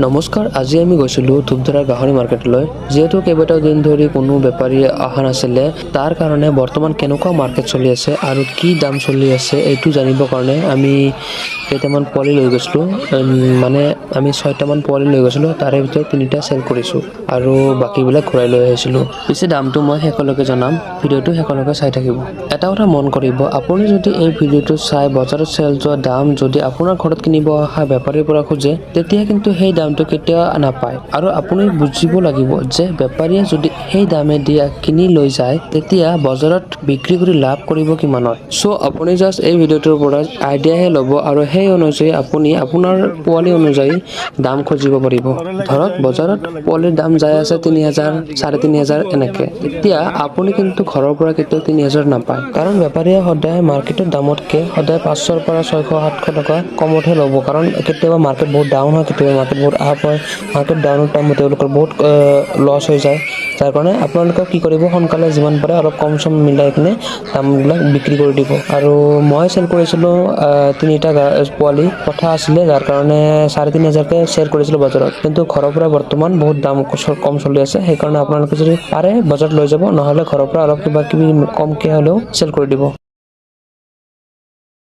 নমস্কাৰ, আজি আমি গৈছিলোঁ ধূপধাৰা গাহৰি মাৰ্কেটলৈ। যিহেতু কেইবাটাও দিন ধৰি কোনো বেপাৰী অহা নাছিলে, তাৰ কাৰণে বৰ্তমান কেনেকুৱা মাৰ্কেট চলি আছে আৰু কি দাম চলি আছে এইটো জানিবৰ কাৰণে আমি কেইটামান পোৱালি লৈ গৈছিলোঁ। মানে আমি 6টামান পোৱালি লৈ গৈছিলোঁ, তাৰে ভিতৰত 3টা চেল কৰিছোঁ আৰু বাকীবিলাক ঘূৰাই লৈ আহিছিলোঁ। পিছে দামটো মই শেষলৈকে জনাম, ভিডিঅ'টো শেষলৈকে চাই থাকিব। এটা কথা মন কৰিব, আপুনি যদি এই ভিডিঅ'টো চাই বজাৰত চেল যোৱা দাম যদি আপোনাৰ ঘৰত কিনিব অহা বেপাৰীৰ পৰা খোজে, তেতিয়া কিন্তু সেই দামটো কেতিয়াও নাপায়। আৰু আপুনি বুজিব লাগিব যে বেপাৰীয়ে যদি সেই দামে দিয়া কিনি লৈ যায়, তেতিয়া বজাৰত বিক্ৰী কৰি লাভ কৰিব কিমানত। আপুনি জাষ্ট এই ভিডিঅ'টোৰ পৰা আইডিয়াহে ল'ব আৰু সেই অনুযায়ী আপুনি আপোনাৰ পোৱালি অনুযায়ী দাম খুজিব পাৰিব। ধৰক বজাৰত পোৱালিৰ দাম যাই আছে 3,000, 3,500 এনেকে। তেতিয়া আপুনি কিন্তু ঘৰৰ পৰা কেতিয়াও 3,000 নাপায়, কাৰণ বেপাৰীয়ে সদায় মাৰ্কেটৰ দামতকে সদায় 500ৰ পৰা 600-700 টকা কমতহে ল'ব। কাৰণ কেতিয়াবা মাৰ্কেট বহুত ডাউন হয়, কেতিয়াবা মাৰ্কেট বহুত আপ হয়। মাৰ্কেট ডাউনৰ টাইমত তেওঁলোকৰ বহুত লছ হৈ যায়। যাৰ কাৰণে আপোনালোকে কি কৰিব, সোনকালে যিমান পাৰে অলপ কম চম মিলাই কিনে দামবিলাক বিক্ৰী কৰি দিব। আৰু মই চেল কৰিছিলোঁ 3টা পোৱালি কথা আছিলে, যাৰ কাৰণে 3,500কে চেল কৰিছিলোঁ বজাৰত। কিন্তু ঘৰৰ পৰা বৰ্তমান বহুত দাম কম চলি আছে, সেইকাৰণে আপোনালোকে যদি পাৰে বজাৰত লৈ যাব, নহ'লে ঘৰৰ পৰা অলপ কিবা কিবি কমকে হ'লেও চেল কৰি দিব।